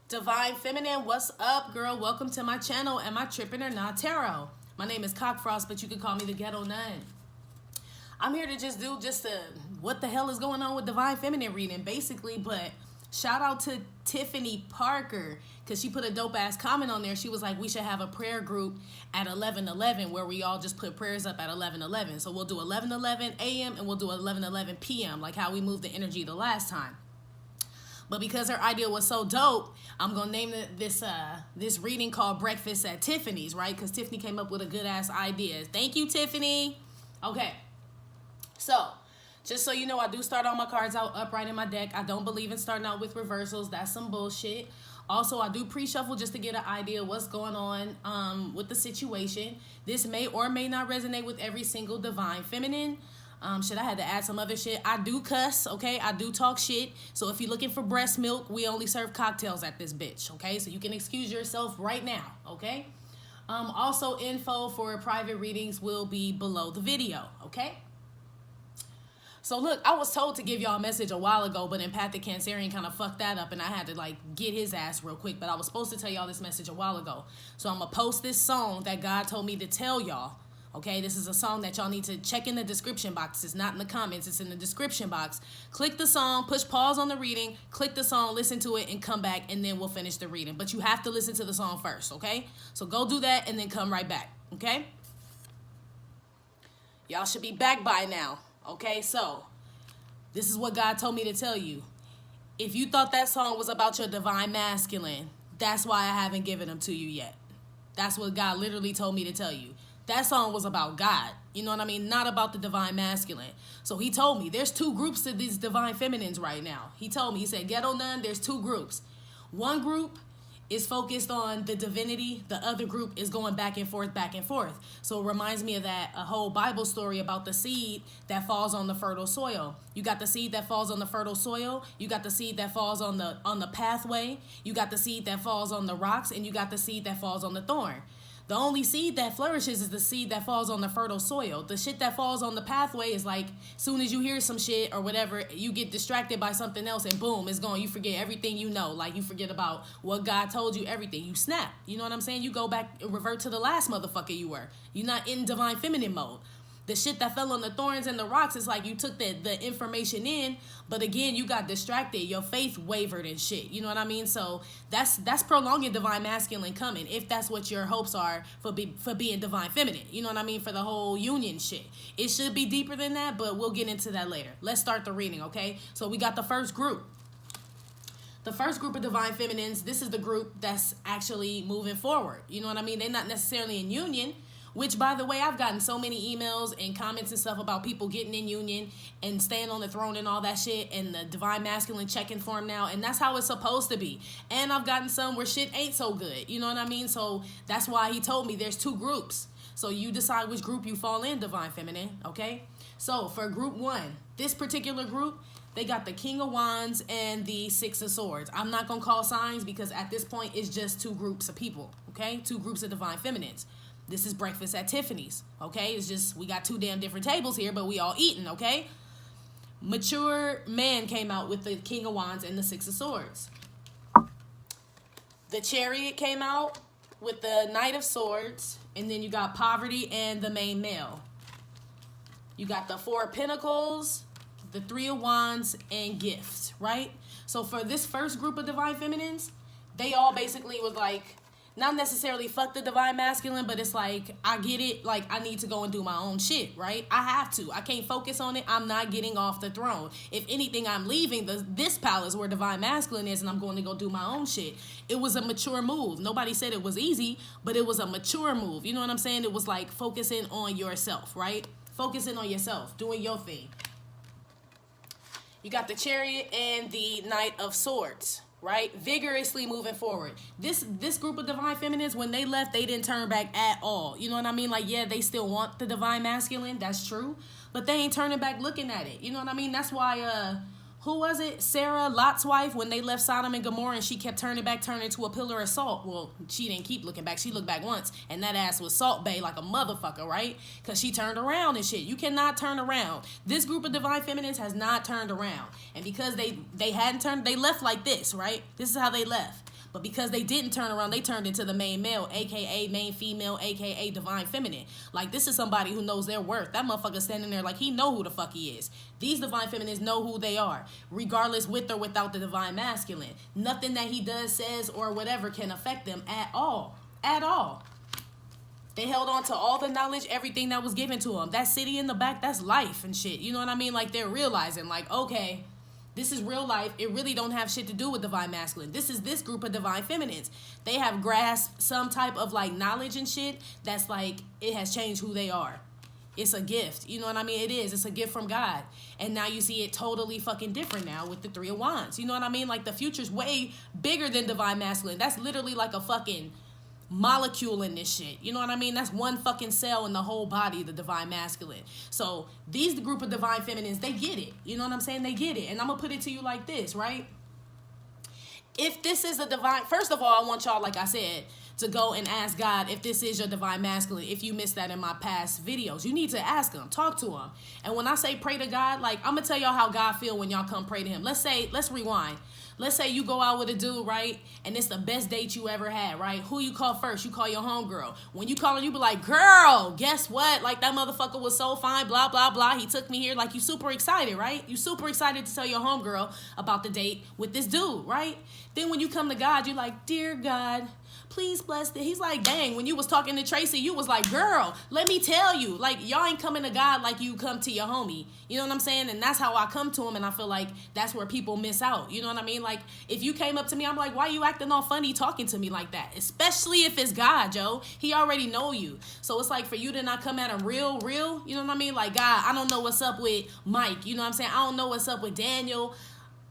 Divine Feminine, what's up, girl? Welcome to my channel and my Trippin' or Not Tarot. My name is Cockfrost, but you can call me the Ghetto Nun. I'm here to just do what the hell is going on with Divine Feminine reading, basically. But shout out to Tiffany Parker, because she put a dope-ass comment on there. She was like, we should have a prayer group at 11:11 where we all just put prayers up at 11:11. So we'll do 11:11 a.m. and we'll do 11:11 p.m., like how we moved the energy the last time. But because her idea was so dope, I'm going to name this reading called Breakfast at Tiffany's, right? Because Tiffany came up with a good-ass idea. Thank you, Tiffany. Okay. So, just so you know, I do start all my cards out upright in my deck. I don't believe in starting out with reversals. That's some bullshit. Also, I do pre-shuffle just to get an idea of what's going on with the situation. This may or may not resonate with every single Divine Feminine. Shit, I had to add some other shit. I do cuss, okay? I do talk shit. So if you're looking for breast milk, we only serve cocktails at this bitch, okay? So you can excuse yourself right now, okay? Also, info for private readings will be below the video, okay? So look, I was told to give y'all a message a while ago, but Empathic Cancerian kind of fucked that up, and I had to like get his ass real quick. But I was supposed to tell y'all this message a while ago. So I'm gonna post this song that God told me to tell y'all. Okay, this is a song that y'all need to check in the description box. It's not in the comments, it's in the description box. Click the song, push pause on the reading, click the song, listen to it, and come back, and then we'll finish the reading. But you have to listen to the song first, okay? So go do that and then come right back, okay? Y'all should be back by now, okay? So, this is what God told me to tell you. If you thought that song was about your divine masculine, that's why I haven't given them to you yet. That's what God literally told me to tell you. That song was about God, you know what I mean? Not about the divine masculine. So he told me there's two groups of these divine feminines right now. He told me, he said, Ghetto Nun, there's two groups. One group is focused on the divinity. The other group is going back and forth, back and forth. So it reminds me of a whole Bible story about the seed that falls on the fertile soil. You got the seed that falls on the fertile soil. You got the seed that falls on the pathway. You got the seed that falls on the rocks, and you got the seed that falls on the thorn. The only seed that flourishes is the seed that falls on the fertile soil. The shit that falls on the pathway is like, soon as you hear some shit or whatever, you get distracted by something else and boom, it's gone. You forget everything you know. Like, you forget about what God told you, everything. You snap. You know what I'm saying? You go back and revert to the last motherfucker you were. You're not in divine feminine mode. The shit that fell on the thorns and the rocks is like you took the information in, but again, you got distracted. Your faith wavered and shit. You know what I mean? So that's prolonging divine masculine coming, if that's what your hopes are for being divine feminine. You know what I mean? For the whole union shit. It should be deeper than that, but we'll get into that later. Let's start the reading, okay? So we got the first group. The first group of divine feminines, this is the group that's actually moving forward. You know what I mean? They're not necessarily in union. Which, by the way, I've gotten so many emails and comments and stuff about people getting in union and staying on the throne and all that shit, and the divine masculine checking for them now, and that's how it's supposed to be. And I've gotten some where shit ain't so good, you know what I mean? So that's why he told me there's two groups. So you decide which group you fall in, divine feminine, okay? So for group one, this particular group, they got the King of Wands and the Six of Swords. I'm not going to call signs because at this point it's just two groups of people, okay? Two groups of divine feminines. This is Breakfast at Tiffany's, okay? It's just, we got two damn different tables here, but we all eating, okay? Mature man came out with the King of Wands and the Six of Swords. The Chariot came out with the Knight of Swords, and then you got Poverty and the main male. You got the Four of Pentacles, the Three of Wands, and Gift, right? So for this first group of divine feminines, they all basically was like, not necessarily fuck the divine masculine, but it's like, I get it, like, I need to go and do my own shit, right? I have to. I can't focus on it. I'm not getting off the throne. If anything, I'm leaving this palace where divine masculine is, and I'm going to go do my own shit. It was a mature move. Nobody said it was easy, but it was a mature move. You know what I'm saying? It was like focusing on yourself, right? Focusing on yourself, doing your thing. You got the Chariot and the Knight of Swords, right? Vigorously moving forward. This group of divine feminines, when they left, they didn't turn back at all. You know what I mean? Like, yeah, they still want the divine masculine. That's true. But they ain't turning back looking at it. You know what I mean? That's why, who was it? Sarah, Lot's wife, when they left Sodom and Gomorrah and she kept turning to a pillar of salt. Well, she didn't keep looking back. She looked back once, and that ass was Salt Bay like a motherfucker, right? Because she turned around and shit. You cannot turn around. This group of divine feminines has not turned around. And because they hadn't turned, they left like this, right? This is how they left. But because they didn't turn around, they turned into the main male, aka main female, aka divine feminine. Like, this is somebody who knows their worth. That motherfucker standing there like he know who the fuck he is. These divine feminines know who they are, regardless with or without the divine masculine. Nothing that he does, says, or whatever can affect them at all. At all. They held on to all the knowledge, everything that was given to them. That city in the back, that's life and shit. You know what I mean? Like, they're realizing, like, okay, this is real life. It really don't have shit to do with divine masculine. This is this group of divine feminines. They have grasped some type of, like, knowledge and shit that's, like, it has changed who they are. It's a gift. You know what I mean? It is. It's a gift from God. And now you see it totally fucking different now with the Three of Wands. You know what I mean? Like, the future's way bigger than divine masculine. That's literally like a fucking molecule in this shit. You know what I mean? That's one fucking cell in the whole body, the divine masculine. So these group of divine feminines, they get it. You know what I'm saying? They get it. And I'm gonna put it to you like this, right? If this is a divine, first of all, I want y'all, like I said, to go and ask God if this is your divine masculine. If you missed that in my past videos, you need to ask him, talk to him. And when I say pray to God, like, I'm gonna tell y'all how God feel when y'all come pray to him. Let's rewind. Let's say you go out with a dude, right? And it's the best date you ever had, right? Who you call first? You call your homegirl. When you call her, you be like, girl, guess what? Like, that motherfucker was so fine, blah, blah, blah. He took me here. Like, you super excited, right? You super excited to tell your homegirl about the date with this dude, right? Then when you come to God, you're like, dear God, please bless it. He's like, dang, when you was talking to Tracy, you was like, girl, let me tell you. Like, y'all ain't coming to God like you come to your homie. You know what I'm saying? And that's how I come to him, and I feel like that's where people miss out. You know what I mean? Like, if you came up to me, I'm like, why you acting all funny talking to me like that? Especially if it's God, Joe. He already know you. So it's like, for you to not come at him real, you know what I mean? Like, God, I don't know what's up with Mike. You know what I'm saying? I don't know what's up with Daniel.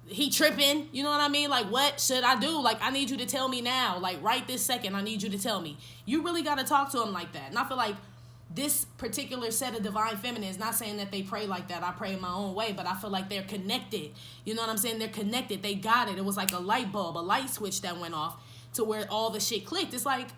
He tripping, you know what I mean? Like, what should I do? Like, I need you to tell me now. Like, right this second, I need you to tell me. You really got to talk to him like that. And I feel like this particular set of divine feminines, not saying that they pray like that. I pray in my own way, but I feel like they're connected. You know what I'm saying? They're connected. They got it. It was like a light bulb, a light switch that went off to where all the shit clicked. It's like,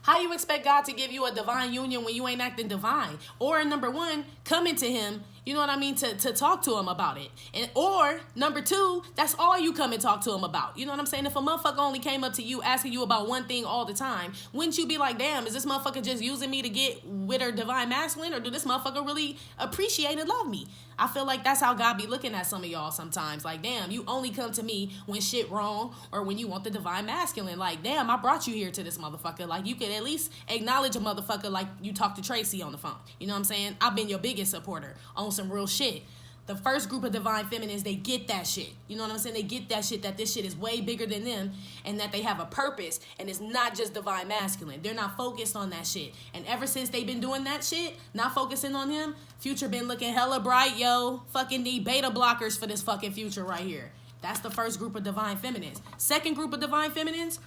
how you expect God to give you a divine union when you ain't acting divine? Or, number one, coming to him, you know what I mean, to talk to him about it. And or, number two, that's all you come and talk to him about. You know what I'm saying? If a motherfucker only came up to you asking you about one thing all the time, wouldn't you be like, damn, is this motherfucker just using me to get with her divine masculine? Or do this motherfucker really appreciate and love me? I feel like that's how God be looking at some of y'all sometimes. Like, damn, you only come to me when shit wrong or when you want the divine masculine. Like, damn, I brought you here to this motherfucker. Like, you could at least acknowledge a motherfucker like you talk to Tracy on the phone. You know what I'm saying? I've been your biggest supporter on some real shit. The first group of divine feminines, they get that shit. You know what I'm saying? They get that shit, that this shit is way bigger than them and that they have a purpose and it's not just divine masculine. They're not focused on that shit. And ever since they've been doing that shit, not focusing on him, future been looking hella bright, yo. Fucking need beta blockers for this fucking future right here. That's the first group of divine feminines. Second group of divine feminines,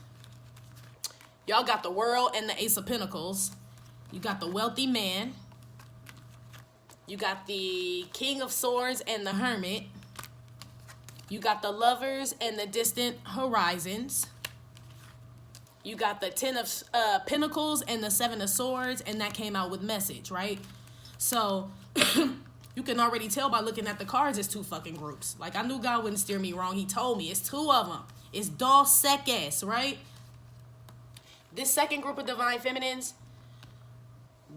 y'all got the World and the Ace of Pentacles. You got the wealthy man. You got the King of Swords and the Hermit. You got the Lovers and the Distant Horizons. You got the Ten of Pentacles and the Seven of Swords, and that came out with Message, right? So you can already tell by looking at the cards, it's two fucking groups. Like, I knew God wouldn't steer me wrong. He told me it's two of them. It's dos seques, right? This second group of divine feminines,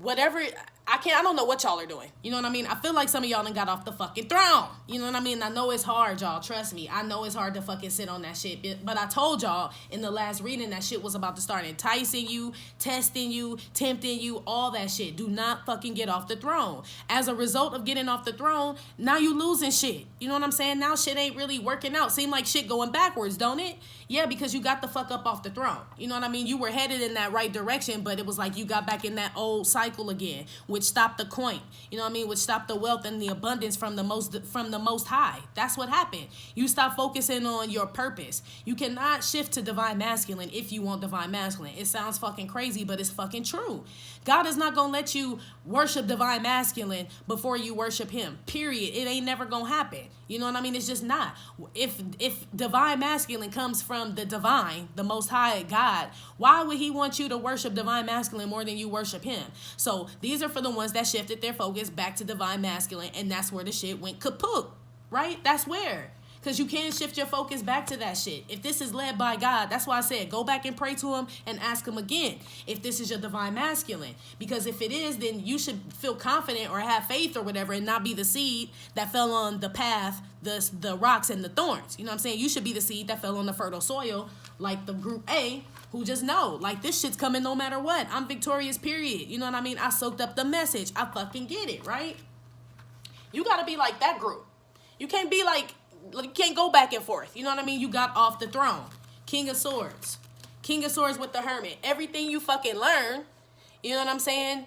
whatever, I don't know what y'all are doing. You know what I mean? I feel like some of y'all done got off the fucking throne. You know what I mean? I know it's hard, y'all. Trust me. I know it's hard to fucking sit on that shit. But I told y'all in the last reading that shit was about to start enticing you, testing you, tempting you, all that shit. Do not fucking get off the throne. As a result of getting off the throne, now you losing shit. You know what I'm saying? Now shit ain't really working out. Seem like shit going backwards, don't it? Yeah, because you got the fuck up off the throne. You know what I mean? You were headed in that right direction, but it was like you got back in that old cycle again, which stopped the coin. You know what I mean? Which stopped the wealth and the abundance from the most high. That's what happened. You stop focusing on your purpose. You cannot shift to divine masculine if you want divine masculine. It sounds fucking crazy, but it's fucking true. God is not gonna let you worship divine masculine before you worship him. Period. It ain't never gonna happen. You know what I mean? It's just not. If divine masculine comes from the divine, the most high God, why would he want you to worship divine masculine more than you worship him? So these are for the ones that shifted their focus back to divine masculine, and that's where the shit went kaput, right? That's where. Because you can shift your focus back to that shit. If this is led by God, that's why I said go back and pray to him and ask him again if this is your divine masculine. Because if it is, then you should feel confident or have faith or whatever and not be the seed that fell on the path, the rocks and the thorns. You know what I'm saying? You should be the seed that fell on the fertile soil, like the group A, who just know, like, this shit's coming no matter what. I'm victorious, period. You know what I mean? I soaked up the message. I fucking get it, right? You got to be like that group. You can't be like, you can't go back and forth. You know what I mean? You got off the throne. King of Swords. King of Swords with the Hermit. Everything you fucking learn, you know what I'm saying?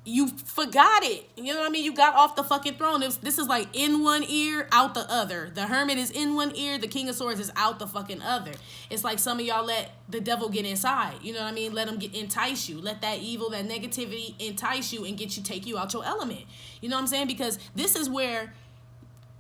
You forgot it. You know what I mean? You got off the fucking throne. This is like in one ear, out the other. The Hermit is in one ear. The King of Swords is out the fucking other. It's like some of y'all let the devil get inside. You know what I mean? Let him entice you. Let that evil, that negativity entice you and take you out your element. You know what I'm saying? Because this is where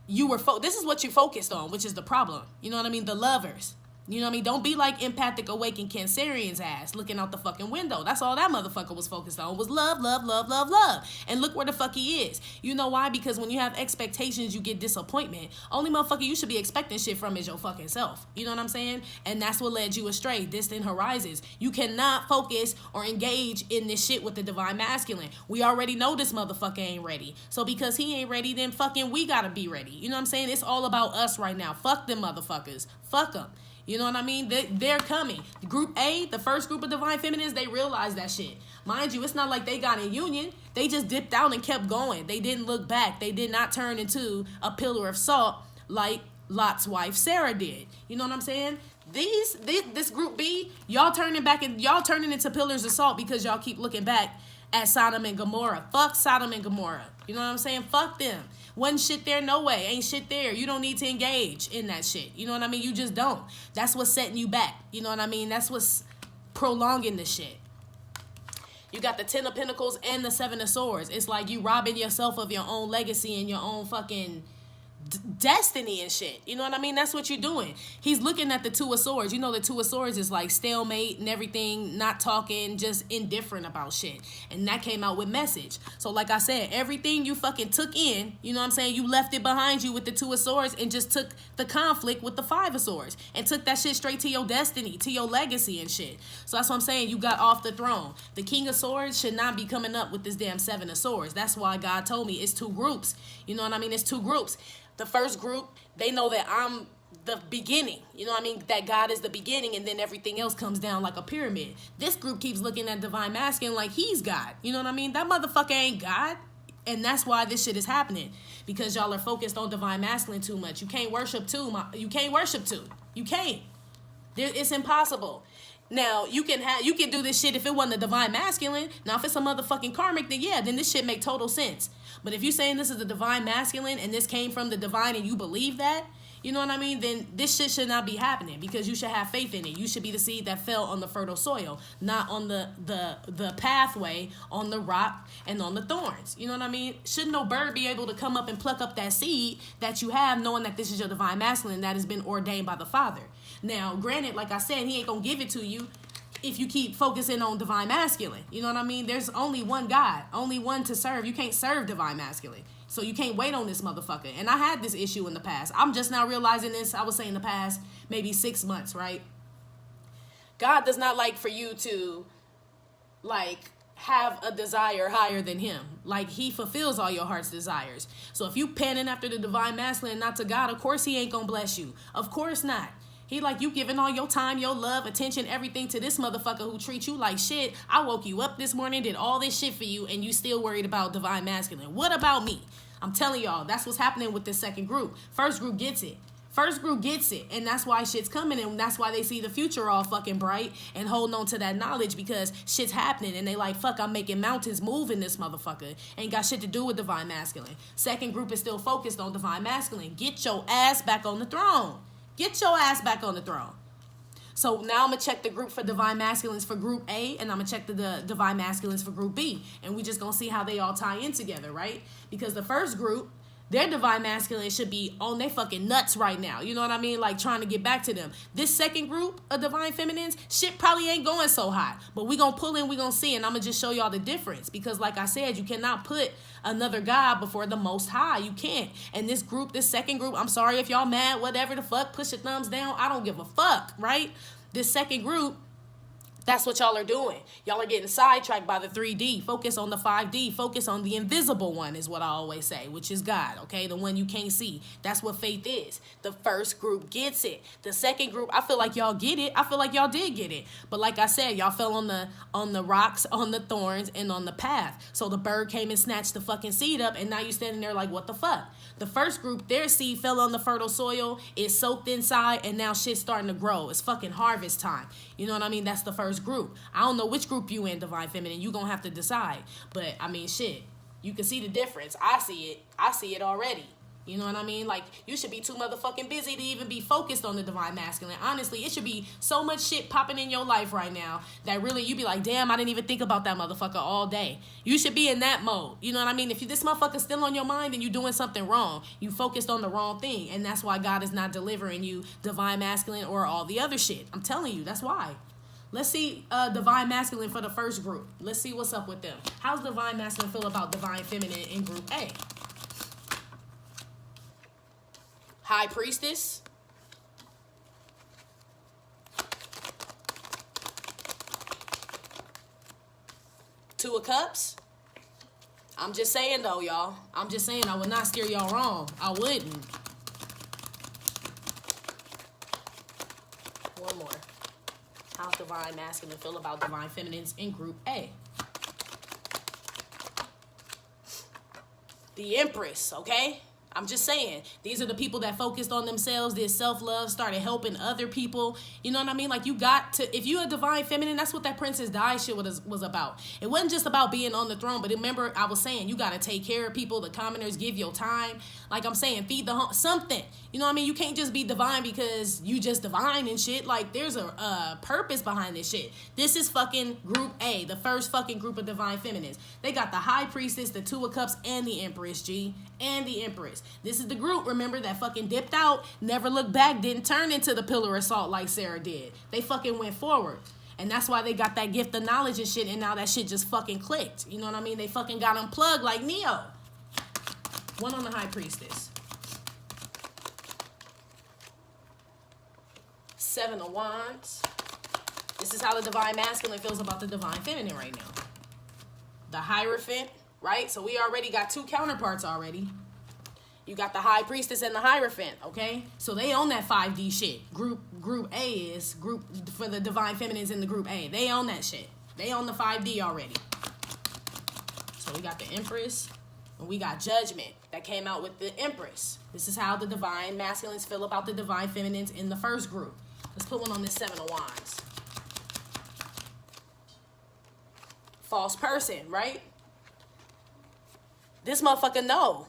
you were, this is what you focused on, which is the problem. You know what I mean? The lovers. You know what I mean? Don't be like empathic awakened Cancerian's ass looking out the fucking window. That's all that motherfucker was focused on was love, love, love, love, love. And look where the fuck he is. You know why? Because when you have expectations, you get disappointment. Only motherfucker you should be expecting shit from is your fucking self. You know what I'm saying? And that's what led you astray. Distant horizons. You cannot focus or engage in this shit with the divine masculine. We already know this motherfucker ain't ready. So because he ain't ready, then fucking we gotta be ready. You know what I'm saying? It's all about us right now. Fuck them motherfuckers. Fuck them. You know what I mean? They're coming. Group A, the first group of divine feminines, they realized that shit. Mind you, it's not like they got in union. They just dipped out and kept going. They didn't look back. They did not turn into a pillar of salt like Lot's wife Sarah did. You know what I'm saying? This group B, y'all turning into pillars of salt because y'all keep looking back at Sodom and Gomorrah. Fuck Sodom and Gomorrah. You know what I'm saying? Fuck them. Wasn't shit there, no way. Ain't shit there. You don't need to engage in that shit. You know what I mean? You just don't. That's what's setting you back. You know what I mean? That's what's prolonging the shit. You got the 10 of Pentacles and the 7 of Swords. It's like you robbing yourself of your own legacy and your own fucking destiny and shit. You know what I mean? That's what you're doing. He's looking at the 2 of Swords. You know the 2 of Swords is like stalemate and everything, not talking, just indifferent about shit. And that came out with message. So like I said, everything you fucking took in, you know what I'm saying? You left it behind you with the 2 of Swords and just took the conflict with the 5 of Swords and took that shit straight to your destiny, to your legacy and shit. So that's what I'm saying. You got off the throne. The King of Swords should not be coming up with this damn 7 of Swords. That's why God told me it's 2 groups. You know what I mean? It's 2 groups. The first group, they know that I'm the beginning. You know what I mean? That God is the beginning and then everything else comes down like a pyramid. This group keeps looking at divine masculine like he's God. You know what I mean? That motherfucker ain't God. And that's why this shit is happening. Because y'all are focused on divine masculine too much. You can't worship two. You can't worship two. You can't. It's impossible. Now, you can do this shit if it wasn't a divine masculine. Now, if it's a motherfucking karmic, then yeah, then this shit make total sense. But if you're saying this is the divine masculine and this came from the divine and you believe that, you know what I mean, then this shit should not be happening because you should have faith in it. You should be the seed that fell on the fertile soil, not on the pathway, on the rock and on the thorns. You know what I mean? Shouldn't no bird be able to come up and pluck up that seed that you have knowing that this is your divine masculine that has been ordained by the Father? Now, granted, like I said, he ain't going to give it to you if you keep focusing on divine masculine. You know what I mean? There's only one God, only one to serve. You can't serve divine masculine. So you can't wait on this motherfucker. And I had this issue in the past. I'm just now realizing this. I would say in the past maybe 6 months, right? God does not like for you to, like, have a desire higher than him. Like, he fulfills all your heart's desires. So if you panning after the divine masculine, not to God, of course he ain't gonna bless you. Of course not. He like, you giving all your time, your love, attention, everything to this motherfucker who treats you like shit. I woke you up this morning, did all this shit for you, and you still worried about divine masculine. What about me? I'm telling y'all, that's what's happening with this second group. First group gets it. First group gets it, and that's why shit's coming, and that's why they see the future all fucking bright and holding on to that knowledge because shit's happening, and they like, fuck, I'm making mountains move in this motherfucker. Ain't got shit to do with divine masculine. Second group is still focused on divine masculine. Get your ass back on the throne. Get your ass back on the throne. So now I'm going to check the group for divine masculines for group A, and I'm going to check the divine masculines for group B. And we just going to see how they all tie in together, right? Because the first group, their divine masculine should be on their fucking nuts right now. You know what I mean? Like trying to get back to them. This second group of divine feminines, shit probably ain't going so hot. But we gonna pull in, we gonna see, and I'm gonna just show y'all the difference. Because like I said, you cannot put another God before the Most High. You can't. And this group, this second group, I'm sorry if y'all mad, whatever the fuck, push your thumbs down. I don't give a fuck, right? This second group, that's what y'all are doing. Y'all are getting sidetracked by the 3D. Focus on the 5D. Focus on the invisible one is what I always say, which is God, okay? The one you can't see. That's what faith is. The first group gets it. The second group, I feel like y'all get it. I feel like y'all did get it. But like I said, y'all fell on the rocks, on the thorns, and on the path. So the bird came and snatched the fucking seed up, and now you standing there like, what the fuck? The first group, their seed fell on the fertile soil. It's soaked inside, and now shit's starting to grow. It's fucking harvest time. You know what I mean? That's the first group. I don't know which group you in, divine feminine. You gonna have to decide. But I mean, shit, you can see the difference. I see it already. You know what I mean? Like, you should be too motherfucking busy to even be focused on the divine masculine. Honestly, it should be so much shit popping in your life right now that really you be like, damn, I didn't even think about that motherfucker all day. You should be in that mode. You know what I mean? If this motherfucker's still on your mind, then you're doing something wrong. You focused on the wrong thing. And that's why God is not delivering you divine masculine or all the other shit. I'm telling you, that's why. Let's see divine masculine for the first group. Let's see what's up with them. How's divine masculine feel about divine feminine in group A? High priestess. Two of cups. I'm just saying though, y'all. I'm just saying I would not steer y'all wrong. I wouldn't. One more. How's divine masculine feel about divine feminines in group A? The Empress, okay? I'm just saying, these are the people that focused on themselves, did self-love, started helping other people. You know what I mean? Like, you got to, if you're a divine feminine, that's what that Princess Di shit was about. It wasn't just about being on the throne, but remember, I was saying, you got to take care of people, the commoners, give your time. Like I'm saying, feed the something. You know what I mean? You can't just be divine because you just divine and shit. Like, there's a purpose behind this shit. This is fucking group A, the first fucking group of divine feminines. They got the High Priestess, the Two of Cups, and the Empress, G. And the Empress. This is the group, remember, that fucking dipped out, never looked back, didn't turn into the pillar of salt like Sarah did. They fucking went forward. And that's why they got that gift of knowledge and shit, and now that shit just fucking clicked. You know what I mean? They fucking got unplugged like Neo. One on the High Priestess. Seven of Wands. This is how the divine masculine feels about the divine feminine right now. The Hierophant, right? So we already got two counterparts already. You got the High Priestess and the Hierophant, okay? So they own that 5D shit. Group A is group for the divine feminines in the group A. They own that shit. They own the 5D already. So we got the Empress and we got Judgment that came out with the Empress. This is how the divine masculines feel about the divine feminines in the first group. Let's put one on this Seven of Wands. False person, right? This motherfucker know.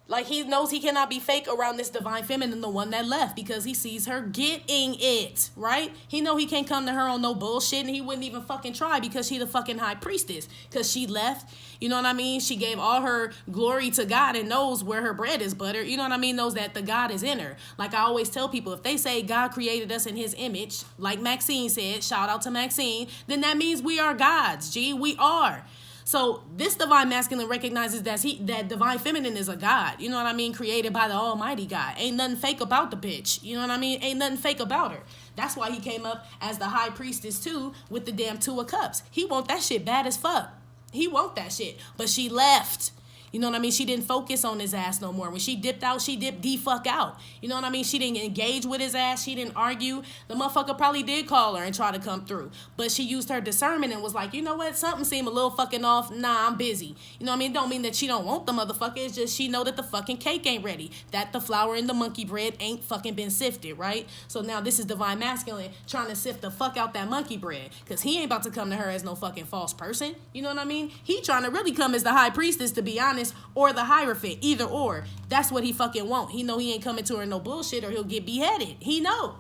Like, he knows he cannot be fake around this divine feminine, the one that left, because he sees her getting it, right? He know he can't come to her on no bullshit, and he wouldn't even fucking try because she the fucking High Priestess, because she left, you know what I mean? She gave all her glory to God and knows where her bread is buttered, you know what I mean? Knows that the God is in her. Like I always tell people, if they say God created us in his image, like Maxine said, shout out to Maxine, then that means we are gods, G, we are. So this divine masculine recognizes that divine feminine is a god. You know what I mean? Created by the almighty God. Ain't nothing fake about the bitch. You know what I mean? Ain't nothing fake about her. That's why he came up as the High Priestess too with the damn Two of Cups. He want that shit bad as fuck. He want that shit. But she left. You know what I mean? She didn't focus on his ass no more. When she dipped out, she dipped the fuck out. You know what I mean? She didn't engage with his ass. She didn't argue. The motherfucker probably did call her and try to come through. But she used her discernment and was like, you know what? Something seemed a little fucking off. Nah, I'm busy. You know what I mean? It don't mean that she don't want the motherfucker. It's just she know that the fucking cake ain't ready. That the flour in the monkey bread ain't fucking been sifted, right? So now this is divine masculine trying to sift the fuck out that monkey bread. Because he ain't about to come to her as no fucking false person. You know what I mean? He trying to really come as the High Priestess, to be honest, or the Hierophant, either or. That's what he fucking want. He know he ain't coming to her no bullshit or he'll get beheaded. He know.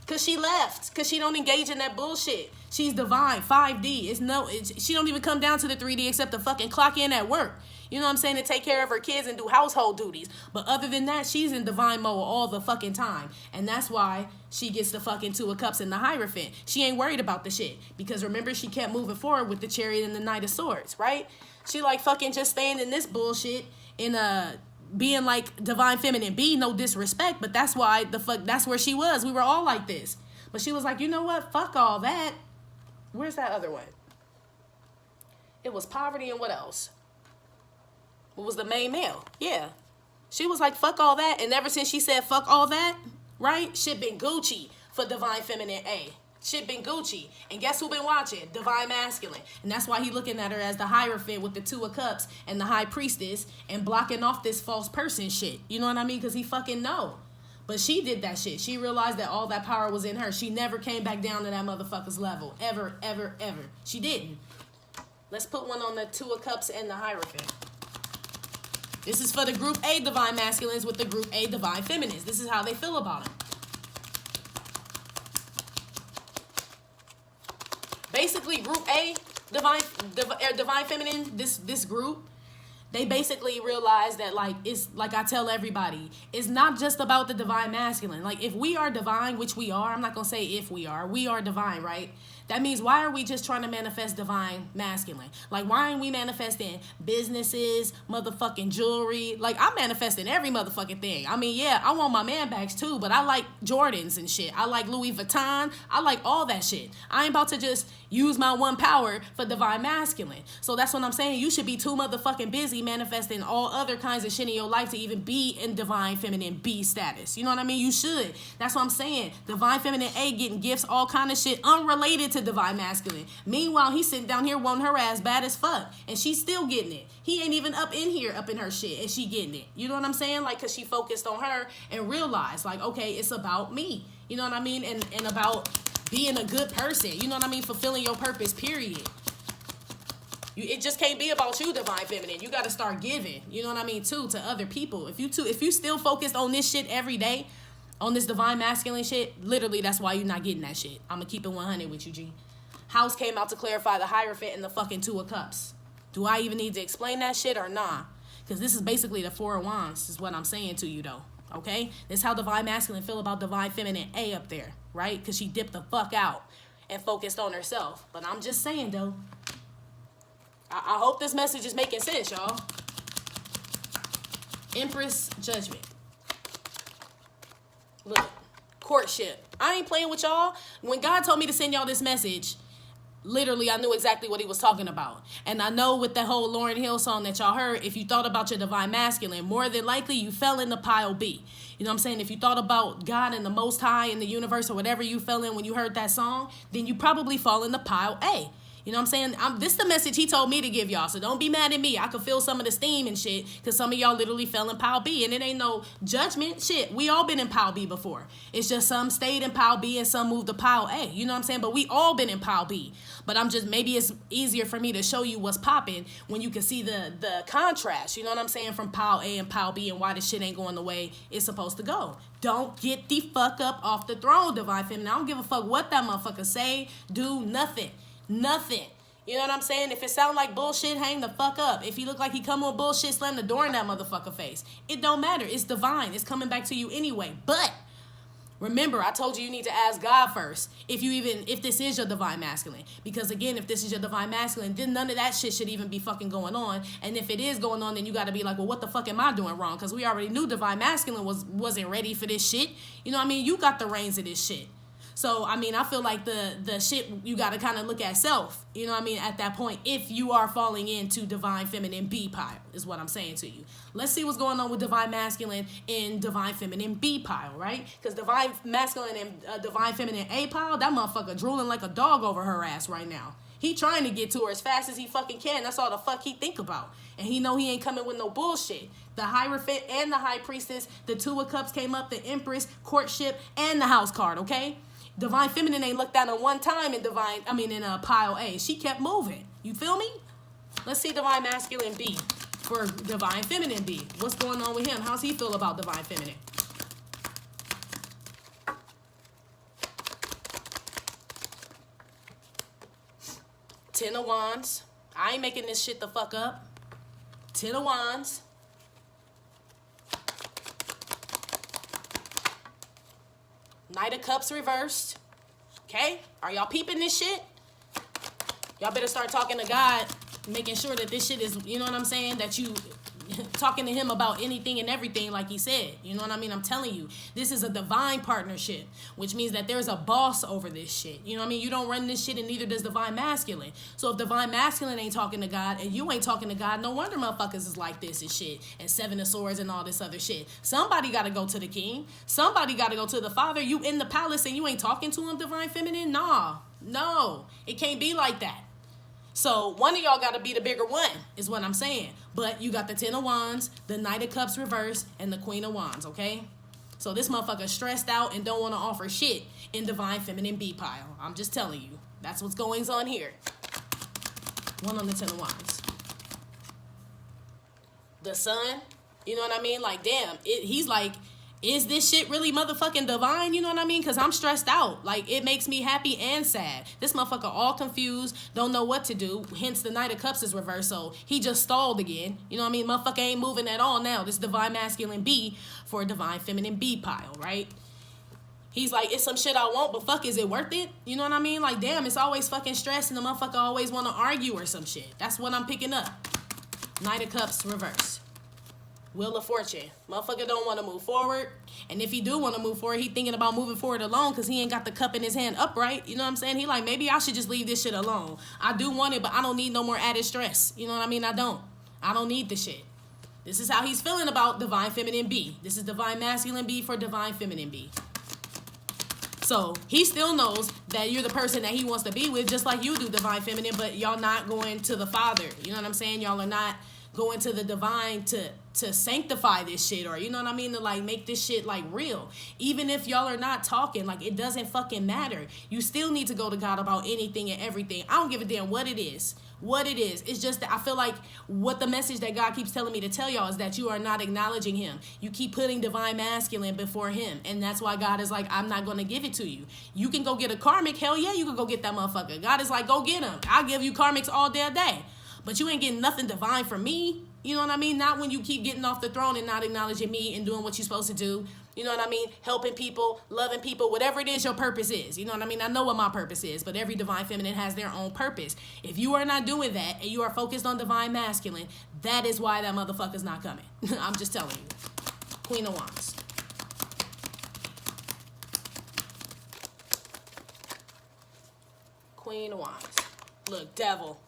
Cause she left. Cause she don't engage in that bullshit. She's divine, 5D. She don't even come down to the 3D except to fucking clock in at work. You know what I'm saying? To take care of her kids and do household duties. But other than that, she's in divine mode all the fucking time. And that's why she gets the fucking Two of Cups and the Hierophant. She ain't worried about the shit. Because remember, she kept moving forward with the Chariot and the Knight of Swords, right? She like fucking just staying in this bullshit in being like divine feminine B, no disrespect, but that's why that's where she was. We were all like this. But she was like, you know what? Fuck all that. Where's that other one? It was poverty and what else? What was the main male? Yeah. She was like, fuck all that. And ever since she said fuck all that, right? Shit been Gucci for divine feminine A. Shit been Gucci. And guess who been watching? Divine masculine. And that's why he looking at her as the Hierophant with the Two of Cups and the High Priestess and blocking off this false person shit. You know what I mean? Because he fucking know. But she did that shit. She realized that all that power was in her. She never came back down to that motherfucker's level. Ever, ever, ever. She didn't. Let's put one on the Two of Cups and the Hierophant. This is for the Group A Divine Masculines with the Group A Divine Feminines. This is how they feel about him. Basically, Group A, Divine Feminine, this group, they basically realize that, like, it's like I tell everybody, it's not just about the divine masculine. Like, if we are divine, which we are, I'm not going to say if we are divine, right? That means why are we just trying to manifest divine masculine? Like, why aren't we manifesting businesses, motherfucking jewelry? Like, I'm manifesting every motherfucking thing. I mean, yeah, I want my man bags too, but I like Jordans and shit. I like Louis Vuitton. I like all that shit. I ain't about to just use my one power for divine masculine. So that's what I'm saying. You should be too motherfucking busy manifesting all other kinds of shit in your life to even be in divine feminine B status. You know what I mean? You should. That's what I'm saying. Divine feminine A getting gifts, all kind of shit unrelated to divine masculine. Meanwhile, he's sitting down here wanting her ass bad as fuck, and she's still getting it. He ain't even up in here, up in her shit, and she getting it. You know what I'm saying? Like, because she focused on her and realized, like, okay, it's about me. You know what I mean? And about being a good person. You know what I mean? Fulfilling your purpose, period. It just can't be about you, divine feminine. You got to start giving, you know what I mean, too, to other people. If you still focused on this shit every day, on this divine masculine shit, literally, that's why you're not getting that shit. I'm going to keep it 100 with you, G. House came out to clarify the Hierophant and the fucking Two of Cups. Do I even need to explain that shit or nah? Because this is basically the Four of Wands is what I'm saying to you, though. Okay? This is how divine masculine feel about divine feminine A up there, right? Because she dipped the fuck out and focused on herself. But I'm just saying, though. I hope this message is making sense, y'all. Empress Judgment. Look. Courtship. I ain't playing with y'all. When God told me to send y'all this message, literally, I knew exactly what he was talking about. And I know with the whole Lauryn Hill song that y'all heard, if you thought about your divine masculine, more than likely you fell into pile B. You know what I'm saying? If you thought about God and the Most High in the universe or whatever you fell in when you heard that song, then you probably fall into pile A. You know what I'm saying? This is the message he told me to give y'all. So don't be mad at me. I could feel some of the steam and shit because some of y'all literally fell in pile B. And it ain't no judgment. Shit, we all been in pile B before. It's just some stayed in pile B and some moved to pile A. You know what I'm saying? But we all been in pile B. But maybe it's easier for me to show you what's popping when you can see the contrast. You know what I'm saying? From pile A and pile B and why this shit ain't going the way it's supposed to go. Don't get the fuck up off the throne, divine feminine. I don't give a fuck what that motherfucker say, do, nothing. Nothing. You know what I'm saying? If it sound like bullshit, hang the fuck up. If he look like he come with bullshit, slam the door in that motherfucker face. It don't matter. It's divine. It's coming back to you anyway. But remember, I told you need to ask God first if this is your divine masculine. Because again, if this is your divine masculine, then none of that shit should even be fucking going on. And if it is going on, then you got to be like, well, what the fuck am I doing wrong? Because we already knew divine masculine wasn't ready for this shit. You know what I mean? You got the reins of this shit. So, I mean, I feel like the shit you got to kind of look at self, you know what I mean, at that point, if you are falling into divine feminine B pile, is what I'm saying to you. Let's see what's going on with divine masculine in divine feminine B pile, right? Because divine masculine and divine feminine A pile, that motherfucker drooling like a dog over her ass right now. He trying to get to her as fast as he fucking can. That's all the fuck he think about. And he know he ain't coming with no bullshit. The Hierophant and the High Priestess, the Two of Cups came up, the Empress, Courtship, and the House card, okay? Divine feminine ain't looked down at one time in pile A. She kept moving. You feel me? Let's see divine masculine B for divine feminine B. What's going on with him? How's he feel about divine feminine? Ten of Wands. I ain't making this shit the fuck up. Ten of Wands. Knight of Cups reversed. Okay? Are y'all peeping this shit? Y'all better start talking to God, making sure that this shit is, you know what I'm saying, that you talking to him about anything and everything like he said. You know what I mean? I'm telling you, this is a divine partnership, which means that there's a boss over this shit. You know what I mean? You don't run this shit, and neither does divine masculine. So if divine masculine ain't talking to God and you ain't talking to God, no wonder motherfuckers is like this and shit, and Seven of Swords and all this other shit. Somebody got to go to the king. Somebody got to go to the father. You in the palace and you ain't talking to him, divine feminine? Nah, no, it can't be like that. So one of y'all got to be the bigger one, is what I'm saying. But you got the Ten of Wands, the Knight of Cups reversed, and the Queen of Wands, okay? So this motherfucker stressed out and don't want to offer shit in divine feminine B pile. I'm just telling you. That's what's going on here. One on the Ten of Wands. The Sun, you know what I mean? Like, damn, he's like, is this shit really motherfucking divine? You know what I mean? Because I'm stressed out. Like, it makes me happy and sad. This motherfucker all confused, don't know what to do. Hence, the Knight of Cups is reversed, so he just stalled again. You know what I mean? Motherfucker ain't moving at all now. This divine masculine B for a divine feminine B pile, right? He's like, it's some shit I want, but fuck, is it worth it? You know what I mean? Like, damn, it's always fucking stress, and the motherfucker always want to argue or some shit. That's what I'm picking up. Knight of Cups reversed. Wheel of Fortune. Motherfucker don't want to move forward. And if he do want to move forward, he thinking about moving forward alone because he ain't got the cup in his hand upright. You know what I'm saying? He like, maybe I should just leave this shit alone. I do want it, but I don't need no more added stress. You know what I mean? I don't need the shit. This is how he's feeling about divine feminine B. This is divine masculine B for divine feminine B. So he still knows that you're the person that he wants to be with, just like you do, divine feminine, but y'all not going to the Father. You know what I'm saying? Y'all are not going to the divine to sanctify this shit, or you know what I mean, to like make this shit like real. Even if y'all are not talking, like, it doesn't fucking matter. You still need to go to God about anything and everything. I don't give a damn what it is. It's just that I feel like what the message that God keeps telling me to tell y'all is that you are not acknowledging him. You keep putting divine masculine before him, and that's why God is like, I'm not going to give it to you. You can go get a karmic. Hell yeah, you can go get that motherfucker. God is like, go get him. I'll give you karmics all day. But you ain't getting nothing divine from me. You know what I mean? Not when you keep getting off the throne and not acknowledging me and doing what you're supposed to do. You know what I mean? Helping people, loving people, whatever it is your purpose is. You know what I mean? I know what my purpose is, but every divine feminine has their own purpose. If you are not doing that and you are focused on divine masculine, that is why that motherfucker's not coming. I'm just telling you. Queen of Wands. Queen of Wands. Look, devil.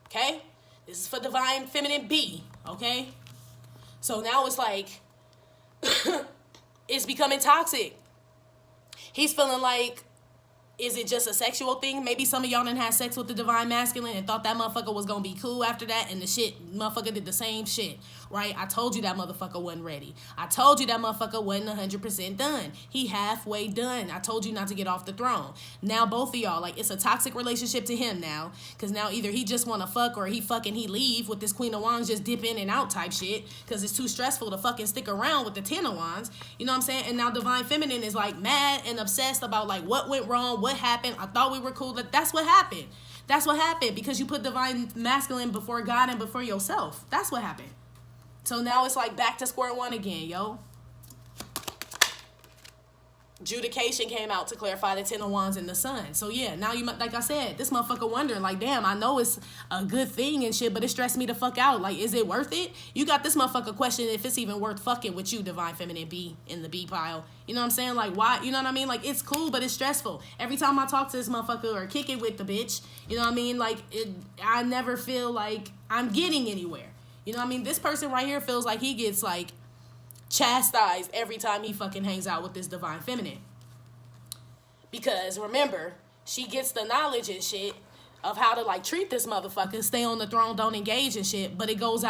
Okay? This is for divine feminine B, okay? So now it's like, it's becoming toxic. He's feeling like, is it just a sexual thing? Maybe some of y'all done had sex with the divine masculine and thought that motherfucker was gonna be cool after that, and the shit, motherfucker did the same shit, right? I told you that motherfucker wasn't ready. I told you that motherfucker wasn't 100% done. He halfway done. I told you not to get off the throne. Now both of y'all, like, it's a toxic relationship to him now, because now either he just wanna fuck or he leave with this Queen of Wands just dip in and out type shit, because it's too stressful to fucking stick around with the Ten of Wands. You know what I'm saying? And now divine feminine is like mad and obsessed about like what went wrong, what happened. I thought we were cool. That's what happened. That's what happened because you put divine masculine before God and before yourself. That's what happened. So now it's like back to square one again, yo. Judication came out to clarify the Ten of Wands and the Sun. So yeah, now you, like I said, this motherfucker wondering like, damn, I know it's a good thing and shit, but it stressed me the fuck out. Like, is it worth it? You got this motherfucker questioning if it's even worth fucking with you, divine feminine B in the B pile. You know what I'm saying? Like, why? You know what I mean? Like, it's cool, but it's stressful. Every time I talk to this motherfucker or kick it with the bitch, you know what I mean? Like, I never feel like I'm getting anywhere. You know what I mean? This person right here feels like he gets like chastised every time he fucking hangs out with this divine feminine. Because remember, she gets the knowledge and shit of how to like treat this motherfucker, stay on the throne, don't engage and shit, but it goes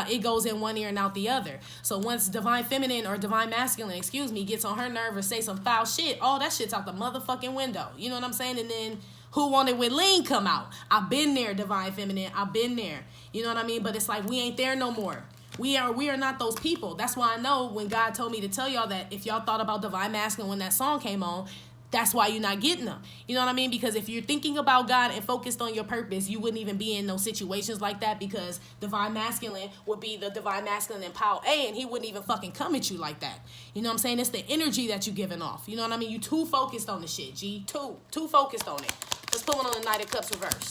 in one ear and out the other. So once divine feminine or divine masculine, gets on her nerve or say some foul shit, all that shit's out the motherfucking window. You know what I'm saying? And then Who Wanted with Lean come out. I've been there, divine feminine. I've been there. You know what I mean? But it's like we ain't there no more. We are not those people. That's why I know when God told me to tell y'all that if y'all thought about divine masculine when that song came on, That's why you're not getting them. You know what I mean? Because if you're thinking about God and focused on your purpose, you wouldn't even be in those situations like that, because divine masculine would be the divine masculine in pile A, and he wouldn't even fucking come at you like that. You know what I'm saying? It's the energy that you're giving off. You know what I mean? You too focused on the shit, G. Too focused on it. Let's put one on the Knight of Cups reverse.